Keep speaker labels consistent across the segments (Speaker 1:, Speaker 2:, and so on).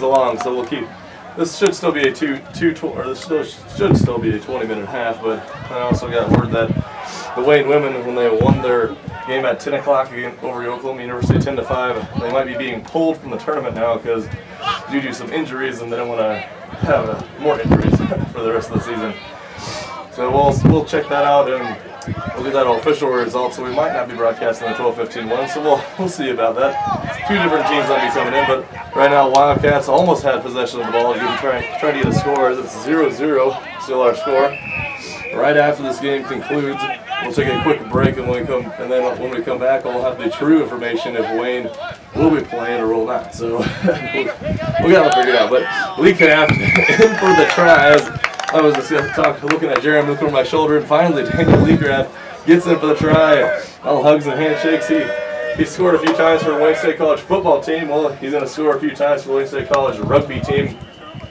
Speaker 1: along. So we'll keep. This should still be a should still be a 20-minute half. But I also got word that the Wayne women, when they won their game at 10 o'clock over Oklahoma University 10-5, they might be being pulled from the tournament now because due to some injuries, and they don't want to have more injuries for the rest of the season. So we'll check that out, and we'll get that official result. So we might not be broadcasting the 12-15 one. So we'll see about that. Two different teams might be coming in, but right now Wildcats almost had possession of the ball. Trying to get a score. It's 0-0, still our score. Right after this game concludes, we'll take a quick break, and when we come back, we'll have the true information if Wayne will be playing or will not. So we got to figure it out. But Lee Craft in for the try. As I was just looking at Jeremy, looking over my shoulder, and finally Daniel Lee Craft gets in for the try. All hugs and handshakes. He scored a few times for the Wayne State College football team. Well, he's going to score a few times for the Wayne State College rugby team,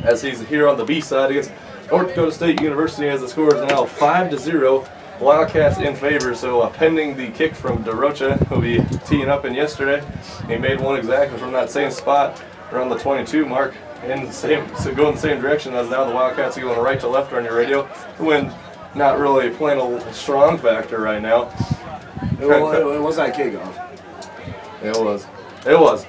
Speaker 1: as he's here on the B side against North Dakota State University, as the score is now 5-0. Wildcats in favor. So pending the kick from DeRocha, who'll be teeing up in yesterday. He made one exactly from that same spot around the 22 mark. Going the same direction as now the Wildcats are going right to left on your radio. The wind not really playing a strong factor right now.
Speaker 2: It was that kickoff.
Speaker 1: It was.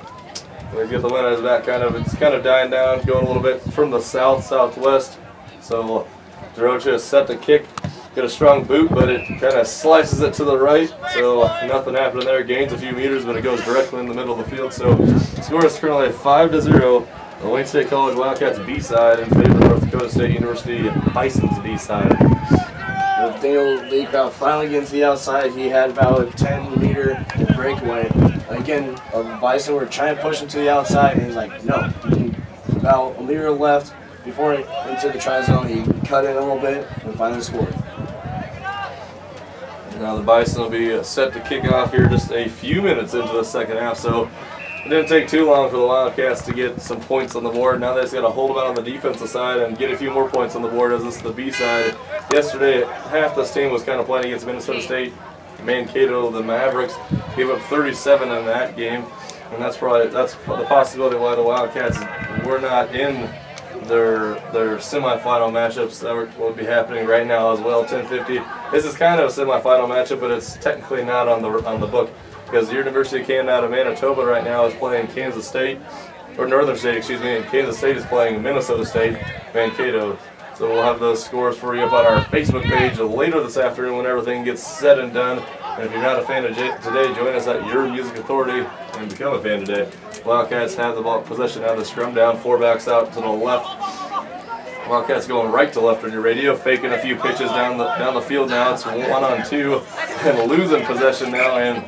Speaker 1: We get the wind at his back. It's kind of dying down, going a little bit from the southwest. So DeRocha is set to kick. Get a strong boot, but it kind of slices it to the right. So nothing happening there. Gains a few meters, but it goes directly in the middle of the field. So the score is currently 5-0. The Wayne State College Wildcats B-side in favor of North Dakota State University Bison's B-side.
Speaker 2: With Daniel Lee Craft finally getting to the outside, he had about a 10-meter breakaway. Again, Bison were trying to push him to the outside, and he's like, no. About a meter left before into the try zone, he cut in a little bit and finally scored.
Speaker 1: Now the Bison will be set to kick off here just a few minutes into the second half. So it didn't take too long for the Wildcats to get some points on the board. Now they just got to hold them out on the defensive side and get a few more points on the board, as this is the B side. Yesterday, half this team was kind of playing against Minnesota State. Mankato, the Mavericks, gave up 37 in that game, and that's the possibility why the Wildcats were not in their semifinal matchups that will be happening right now as well. 10:50. This is kind of a semifinal matchup, but it's technically not on the book, because the University of Canada out of Manitoba right now is playing Kansas State, or Northern State, excuse me, and Kansas State is playing Minnesota State, Mankato. So we'll have those scores for you up on our Facebook page later this afternoon when everything gets said and done. And if you're not a fan of today, join us at Your Music Authority and become a fan today. Wildcats have the ball possession now. The scrum down, four backs out to the left. Wildcats going right to left on your radio, faking a few pitches down the field now. It's 1-on-2 and losing possession now. And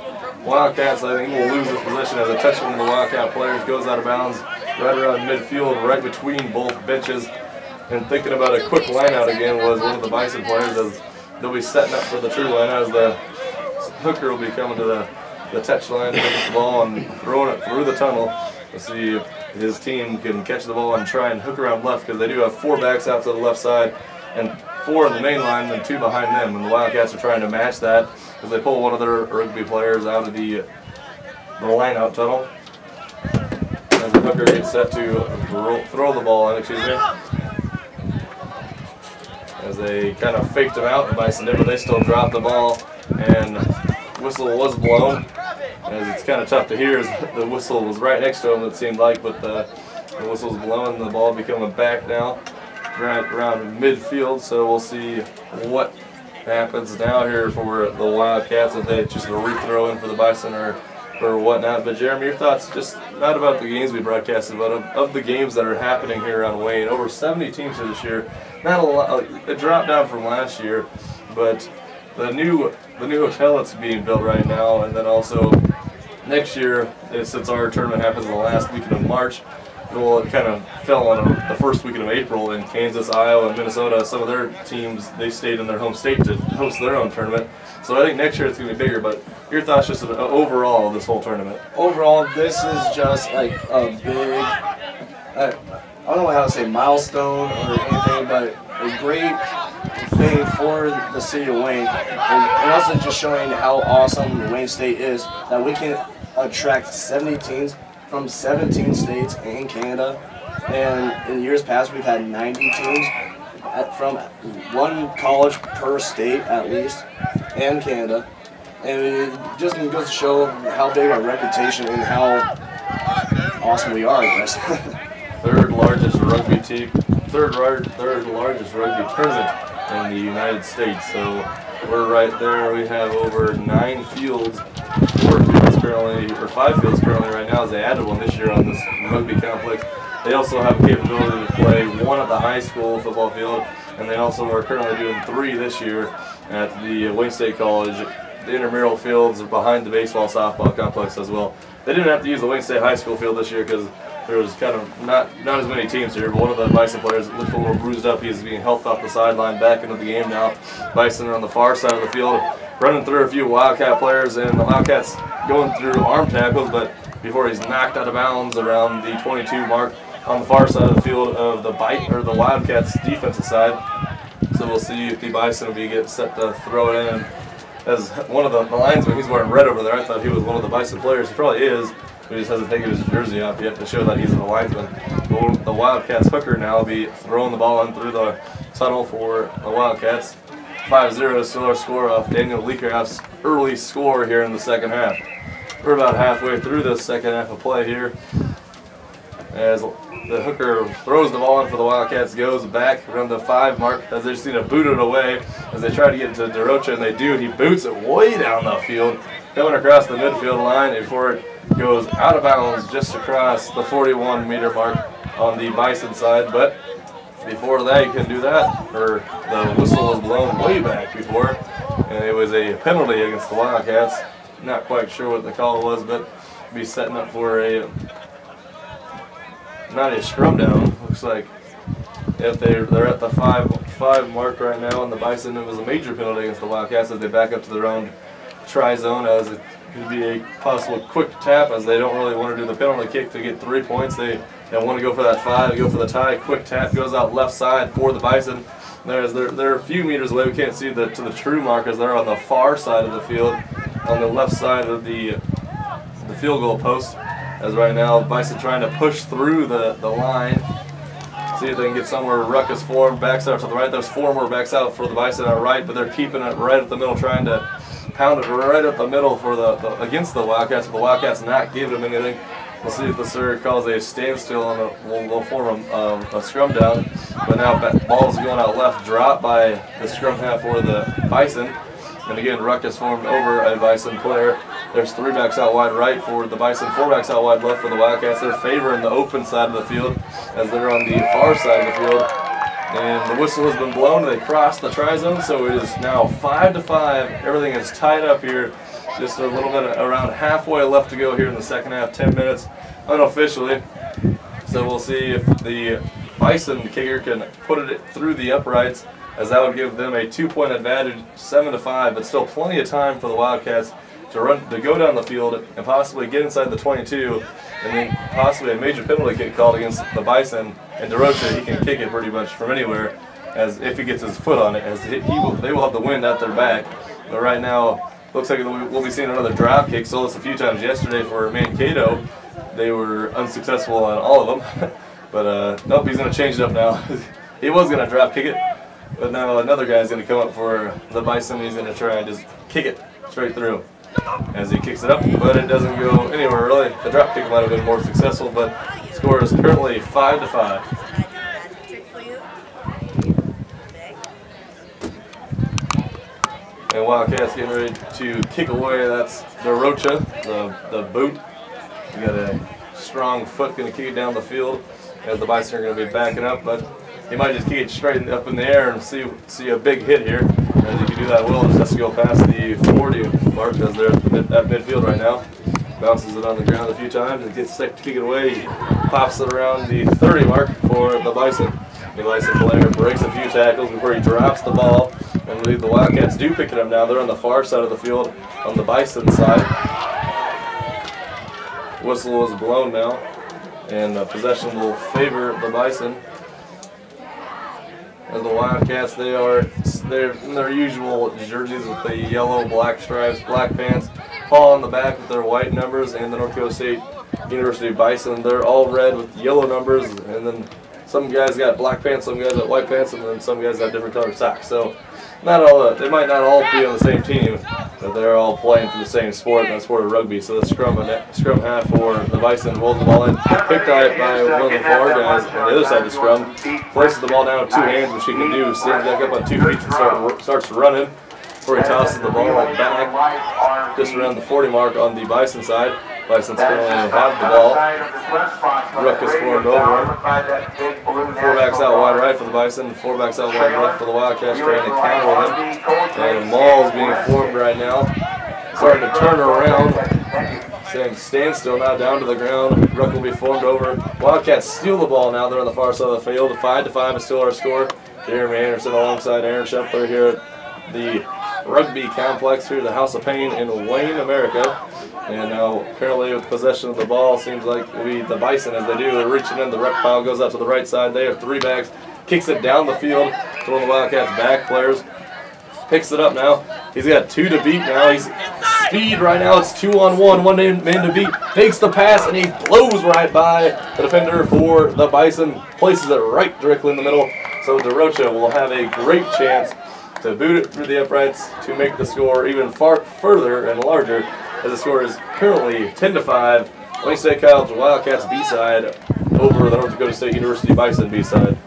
Speaker 1: Wildcats, I think, will lose this possession as a touch from the Wildcat players goes out of bounds right around midfield, right between both benches. And thinking about a quick line out again was one of the Bison players, as they'll be setting up for the true line, as the hooker will be coming to the touch line, taking the ball and throwing it through the tunnel to see if his team can catch the ball and try and hook around left, because they do have four backs out to the left side and four in the main line and two behind them. And the Wildcats are trying to match that as they pull one of their rugby players out of the line out tunnel. As the hooker gets set to throw the ball in, as they kind of faked him out. The Bison did, but they still dropped the ball, and whistle was blown. As it's kind of tough to hear, as the whistle was right next to him, it seemed like, but the whistle was blowing. The ball becoming back now right around midfield. So we'll see what happens now here for the Wildcats, if they just a rethrow in for the Bison or whatnot. But Jeremy, your thoughts, just not about the games we broadcasted, but of the games that are happening here on Wayne. Over 70 teams here this year. Not a lot. It dropped down from last year, but the new hotel that's being built right now, and then also next year, since our tournament happens in the last weekend of March, well, it kind of fell on the first weekend of April in Kansas, Iowa, and Minnesota. Some of their teams, they stayed in their home state to host their own tournament. So I think next year it's going to be bigger, but your thoughts just overall of this whole tournament? Overall,
Speaker 2: this is just like a big, I don't know how to say milestone or anything, but a great thing for the city of Wayne. And also just showing how awesome Wayne State is, that we can attract 70 teams from 17 states in Canada And in years past, we've had 90 teams from one college per state at least, and Canada. And it just goes to show how big our reputation and how awesome we are, I guess.
Speaker 1: Third largest rugby team, third largest rugby tournament in the United States. So we're right there. We have over 9 fields, 4 fields currently, or 5 fields currently right now, as they added one this year on this rugby complex. They also have the capability to play 1 at the high school football field, and they also are currently doing 3 this year at the Wayne State College. The intramural fields are behind the baseball softball complex as well. They didn't have to use the Wayne State High School field this year because there was kind of not as many teams here, but one of the Bison players looked a little bruised up. He's being helped off the sideline back into the game now. Bison are on the far side of the field, running through a few Wildcat players, and the Wildcats going through arm tackles, but before he's knocked out of bounds around the 22 mark on the far side of the field of the Wildcats defensive side. So we'll see if the Bison will be get set to throw it in. As one of the linesmen, he's wearing red over there. I thought he was one of the Bison players. He probably is, but he just hasn't taken his jersey off yet to show that he's a linesman. The Wildcats hooker now will be throwing the ball in through the tunnel for the Wildcats. 5-0 is still our score off Daniel Leecraft's early score here in the second half. We're about halfway through this second half of play here, as the hooker throws the ball in for the Wildcats, goes back around the 5 mark, as they just need to boot it away as they try to get it to DeRocha, and they do. He boots it way down the field, coming across the midfield line before it goes out of bounds just across the 41-meter mark on the Bison side. But before that, you couldn't do that, or the whistle was blown way back before, and it was a penalty against the Wildcats. Not quite sure what the call was, but be setting up for a not a scrum down. Looks like if they're at the 5 mark right now on the Bison. It was a major penalty against the Wildcats as they back up to their own try zone, as it could be a possible quick tap, as they don't really want to do the penalty kick to get 3 points. They want to go for that 5, go for the tie. Quick tap goes out left side for the Bison. They're a few meters away. We can't see to the true mark as they're on the far side of the field, on the left side of the field goal post. As right now, Bison trying to push through the line, see if they can get somewhere. Ruckus form, backs out to the right. There's 4 more backs out for the Bison on the right, but they're keeping it right at the middle, trying to pound it right up the middle for against the Wildcats, but the Wildcats not giving them anything. We'll see if the sir calls a standstill on we'll form a scrum down. But now ball's going out left, dropped by the scrum half for the Bison. And again, ruckus formed over a Bison player. There's 3 backs out wide right for the Bison, 4 backs out wide left for the Wildcats. They're favoring the open side of the field as they're on the far side of the field. And the whistle has been blown. They crossed the try zone, so it is now 5-5. Everything is tied up here. Just a little bit, around halfway left to go here in the second half, 10 minutes unofficially. So we'll see if the Bison kicker can put it through the uprights, as that would give them a 2-point advantage, 7-5, but still plenty of time for the Wildcats to go down the field and possibly get inside the 22, and then possibly a major penalty kick called against the Bison. And DeRocha, he can kick it pretty much from anywhere, as if he gets his foot on it, as they will have the wind at their back. But right now, looks like we'll be seeing another drop kick. Saw this a few times yesterday for Mankato. They were unsuccessful on all of them. But nope, he's going to change it up now. He was going to drop kick it, but now another guy's going to come up for the Bison. He's going to try and just kick it straight through as he kicks it up, but it doesn't go anywhere really. The drop kick might have been more successful, but the score is currently 5-5. And Wildcats getting ready to kick away. That's DeRocha, the boot. You got a strong foot, going to kick it down the field as the Bison are going to be backing up, but he might just kick it straight up in the air and see a big hit here. As you can do that well, just has to go past the 40 mark, as they're at midfield right now. Bounces it on the ground a few times and gets set to kick it away. He pops it around the 30 mark for the Bison. The Bison player breaks a few tackles before he drops the ball. And the Wildcats do pick it up now. They're on the far side of the field on the Bison side. Whistle is blown now, and possession will favor the Bison. As the Wildcats, they're in their usual jerseys with the yellow, black stripes, black pants, paw on the back with their white numbers, and the North Dakota State University Bison. They're all red with yellow numbers, and then some guys got black pants, some guys got white pants, and then some guys got different colored socks. So not all they might not all be on the same team, but they're all playing for the same sport, and that's sport of rugby. So the scrum half for the Bison rolls the ball in, picked out by one of the far guys on the other side of the scrum, places the ball down with 2 hands, which he can do, stands back up on 2 feet and starts running, before he tosses the ball back just around the 40 mark on the Bison side. Bison's currently have the ball. Ruck is formed over him. 4 backs out wide right for the Bison, 4 backs out wide left for the Wildcats, trying to counter him. And Maul is being formed right now. Starting to turn around. Saying stand still now, down to the ground. Ruck will be formed over. Wildcats steal the ball now. They're on the far side of the field. 5-5 is still our score. Jeremy Anderson alongside Aaron Scheffler here at the Rugby Complex here at the House of Pain in Wayne, America. And now currently with possession of the ball, seems like the Bison, as they do, they're reaching in. The ruck pile goes out to the right side. They have 3 backs, kicks it down the field to one of the Wildcats' back players. Picks it up now. He's got 2 to beat now. He's speed right now. It's 2-on-1. 1 man to beat. Takes the pass and he blows right by the defender for the Bison. Places it right directly in the middle. So DeRocha will have a great chance to boot it through the uprights to make the score even further and larger, as the score is currently 10-5. Wayne State College Wildcats B-side over the North Dakota State University Bison B-side.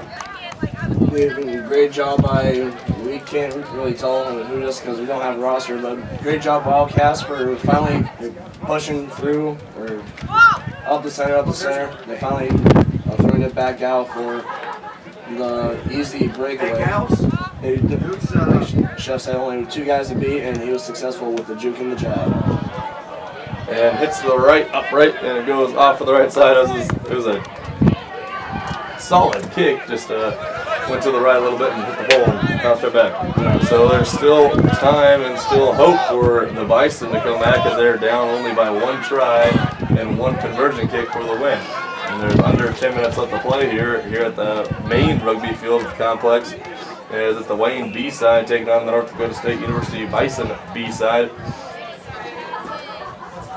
Speaker 2: Great job by, we can't really tell who this because we don't have a roster, but great job Wildcats for finally pushing through, or up the center. They finally throwing it back out for the easy breakaway. Chef said only 2 guys to beat, and he was successful with the juke and the jab.
Speaker 1: And hits the right, upright, and it goes off of the right side. It was a solid kick, just went to the right a little bit and hit the pole and bounced right back. So there's still time and still hope for the Bison to come back, as they're down only by 1 try and 1 conversion kick for the win. And there's under 10 minutes left to play here at the main rugby field of the complex. As it's the Wayne B side taking on the North Dakota State University Bison B side.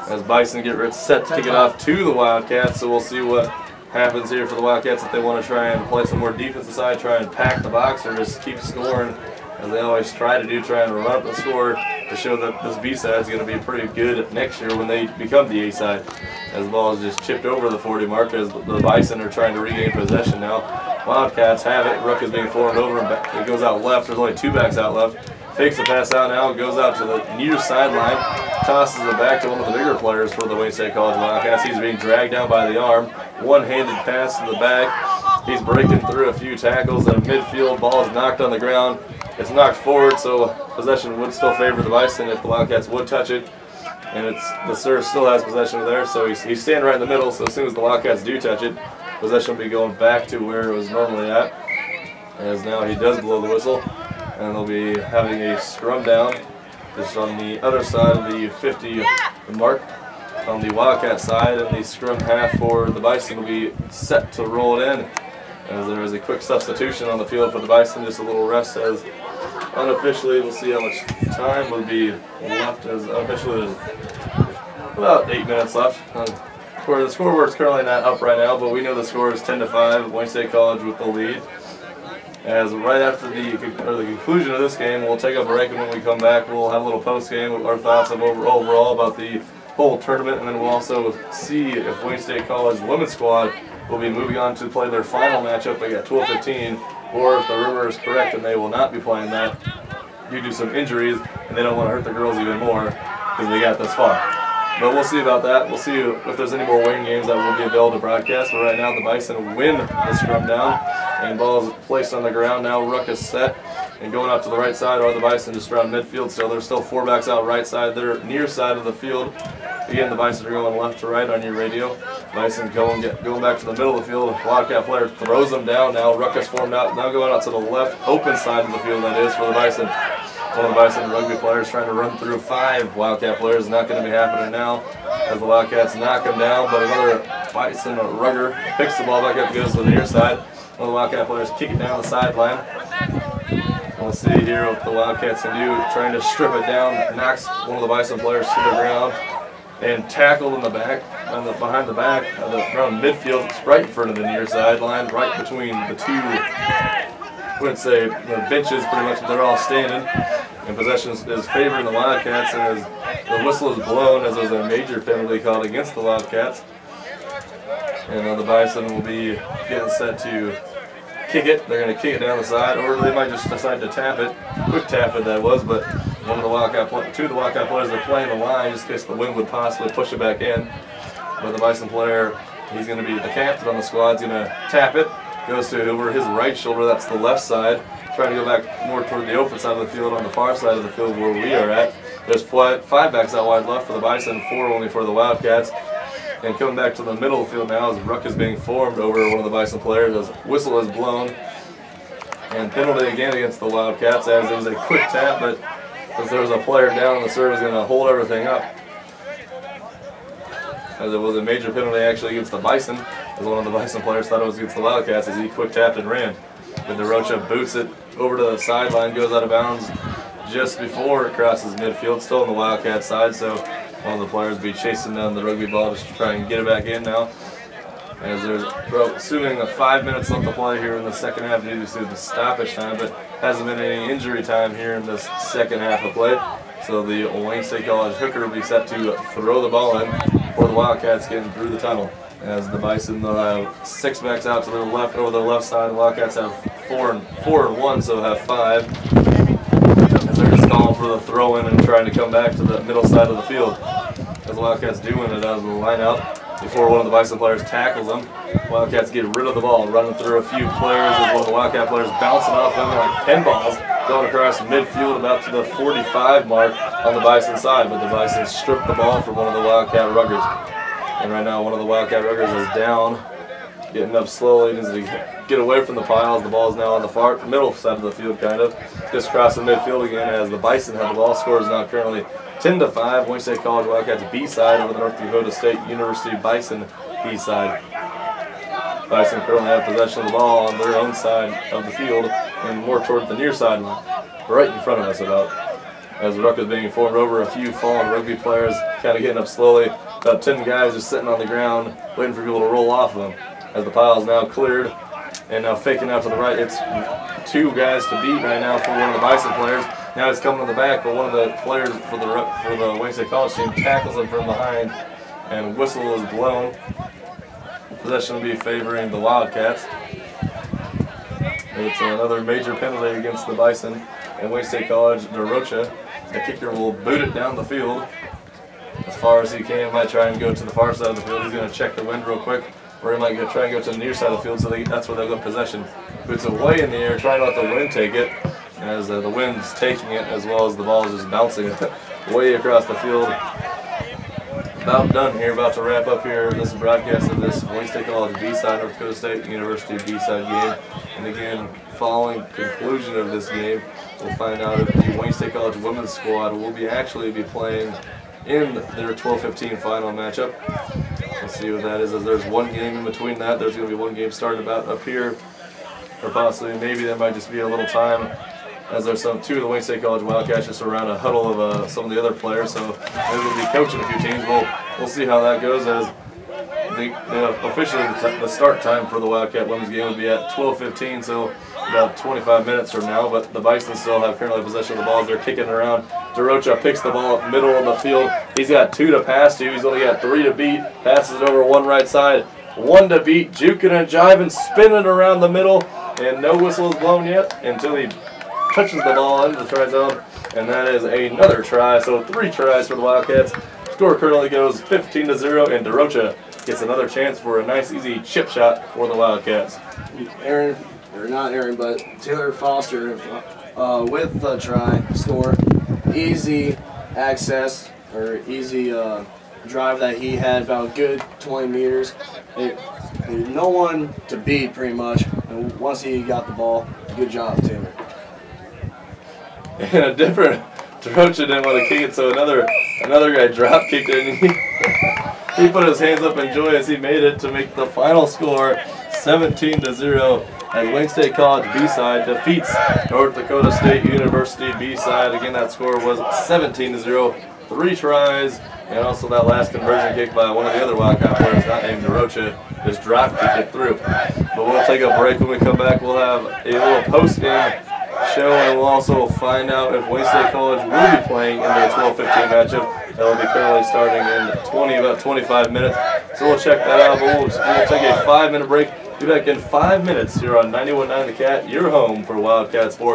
Speaker 1: As Bison get set to kick it off to the Wildcats, so we'll see what happens here for the Wildcats, if they want to try and play some more defensive side, try and pack the box, or just keep scoring as they always try to do, try and run up the score to show that this B side is going to be pretty good next year when they become the A side. As the ball is just chipped over the 40 mark, as the Bison are trying to regain possession now. Wildcats have it. Ruck is being formed over, and it goes out left. There's only 2 backs out left. Fakes the pass out now, goes out to the near sideline, tosses it back to one of the bigger players for the Wayne State College Wildcats. He's being dragged down by the arm. One-handed pass to the back. He's breaking through a few tackles at midfield. Ball is knocked on the ground. It's knocked forward, so possession would still favor the Bison if the Wildcats would touch it. And the Sir still has possession there, so he's standing right in the middle, so as soon as the Wildcats do touch it, possession will be going back to where it was normally at. As now he does blow the whistle, and they'll be having a scrum down just on the other side of the 50 mark on the Wildcat side, and the scrum half for the Bison will be set to roll it in, as there is a quick substitution on the field for the Bison, just a little rest, as unofficially we'll see how much time will be left, as unofficially there's about 8 minutes left. The scoreboard's currently not up right now, but we know the score is 10-5, Wayne State College with the lead. As right after the conclusion of this game, we'll take a break, and when we come back, we'll have a little post-game with our thoughts of overall about the whole tournament, and then we'll also see if Wayne State College women's squad will be moving on to play their final matchup at 12:15, or if the rumor is correct and they will not be playing that due to some injuries, and they don't want to hurt the girls even more because they got this far. But we'll see about that. We'll see if there's any more Wayne games that will be available to broadcast. But right now, the Bison win the scrum down, and ball is placed on the ground now. Ruck is set, and going out to the right side are the Bison just around midfield. So there's still 4 backs out right side. They're near side of the field. Again, the Bison are going left to right on your radio. Bison going back to the middle of the field. Wildcat player throws them down now. Ruck is formed out. Now going out to the left open side of the field, that is, for the Bison. One of the Bison rugby players trying to run through 5 Wildcat players. Not going to be happening now as the Wildcats knock him down, but another Bison rugger picks the ball back up, goes to the near side. One of the Wildcat players kick it down the sideline. We'll see here what the Wildcats can do, trying to strip it down. Knocks one of the Bison players to the ground. and tackled in the back, behind the back, around midfield, right in front of the near sideline, right between the two, I wouldn't say the benches pretty much, but they're all standing. And possession is favoring the Wildcats, and as the whistle is blown, as there's a major penalty called against the Wildcats. And the Bison will be getting set to kick it. They're going to kick it down the side, or they might just decide to tap it. Quick tap it, that was, but two of the Wildcat players are playing the line just in case the wind would possibly push it back in. But the Bison player, he's going to be the captain on the squad, is going to tap it. Goes to over his right shoulder, that's the left side. Trying to go back more toward the open side of the field on the far side of the field where we are at. There's 5 backs out wide left for the Bison, 4 only for the Wildcats. And coming back to the middle of the field now as ruck is being formed over one of the Bison players as whistle is blown. And penalty again against the Wildcats as it was a quick tap, but as there was a player down, the serve is going to hold everything up. As it was a major penalty actually against the Bison, as one of the Bison players thought it was against the Wildcats as he quick tapped and ran. But DeRocha boots it over to the sideline, goes out of bounds just before it crosses midfield, still on the Wildcat side, so one of the players will be chasing down the rugby ball just to try and get it back in now. As there's, assuming 5 minutes left to play here in the second half due to the stoppage time, but hasn't been any injury time here in this second half of play. So the Wayne State College hooker will be set to throw the ball in for the Wildcats getting through the tunnel. As the Bison, they'll have 6 backs out to their left, over their left side. The Wildcats have 4 and 1, so have 5. As they're just calling for the throw in and trying to come back to the middle side of the field. As the Wildcats do win it out of the lineout before one of the Bison players tackles them. Wildcats get rid of the ball, running through a few players as one of the Wildcat players bouncing off them like pinballs, going across midfield about to the 45 mark on the Bison side, but the Bison stripped the ball from one of the Wildcat ruggers. And right now one of the Wildcat ruggers is down, getting up slowly, needs to get away from the piles. The ball is now on the far middle side of the field, kind of. Just crossing midfield again as the Bison have the ball. Score is now currently 10-5. Wayne State College Wildcats B side over the North Dakota State University Bison B side. Bison currently have possession of the ball on their own side of the field and more toward the near sideline, right in front of us about. As the ruck is being formed over a few fallen rugby players, kind of getting up slowly. About 10 guys just sitting on the ground, waiting for people to roll off of them. As the pile is now cleared, and now faking out to the right. It's 2 guys to beat right now for one of the Bison players. Now it's coming to the back, but one of the players for the Wayne State College team tackles him from behind, and whistle is blown. Possession will be favoring the Wildcats. It's another major penalty against the Bison. And Wayne State College, DeRocha, the kicker, will boot it down the field as far as he can. Might try and go to the far side of the field. He's going to check the wind real quick, or he might try and go to the near side of the field, so that's where they'll get possession. Boots it way in the air, trying to let the wind take it, as the wind's taking it, as well as the ball is just bouncing way across the field. About done here, about to wrap up here this broadcast of this Wayne State College B-side, North Dakota State University B-side game. And again, following conclusion of this game, we'll find out if the Wayne State College women's squad will actually be playing in their 12-15 final matchup. Let's see what that is, as there's one game in between that. There's going to be one game starting about up here, or possibly maybe there might just be a little time, as there's 2 of the Wayne State College Wildcats just around a huddle of some of the other players, so maybe we'll be coaching a few teams. We'll see how that goes, as officially the start time for the Wildcat women's game will be at 12:15, so about 25 minutes from now, but the Bison still have currently possession of the ball. They're kicking it around. DeRocha picks the ball up middle of the field. He's got 2 to pass to. He's only got 3 to beat. Passes it over one right side. 1 to beat. Juking and jiving, spinning around the middle, and no whistle is blown yet until he touches the ball into the try zone, and that is another try. So 3 tries for the Wildcats. Score currently goes 15-0, and DeRocha gets another chance for a nice, easy chip shot for the Wildcats.
Speaker 2: But Taylor Foster with the try score. Easy access, or easy drive that he had, about a good 20 meters. No one to beat, pretty much. And once he got the ball, good job, Taylor.
Speaker 1: And a different, DeRocha didn't want to kick it, so another guy drop kicked it, and he put his hands up in joy as he made it to make the final score 17-0 as Wayne State College B-side defeats North Dakota State University B-side. Again, that score was 17-0. 3 tries And also that last conversion kick by one of the other Wildcat players, not named Derocha, just dropped kicked it through. But we'll take a break. When we come back, we'll have a little post-game show, and we'll also find out if Wayne State College will be playing in their 12-15 matchup. That will be currently starting in about 25 minutes. So we'll check that out, but we'll take a 5-minute break. Be back in 5 minutes here on 91.9 The Cat, your home for Wildcat Sports.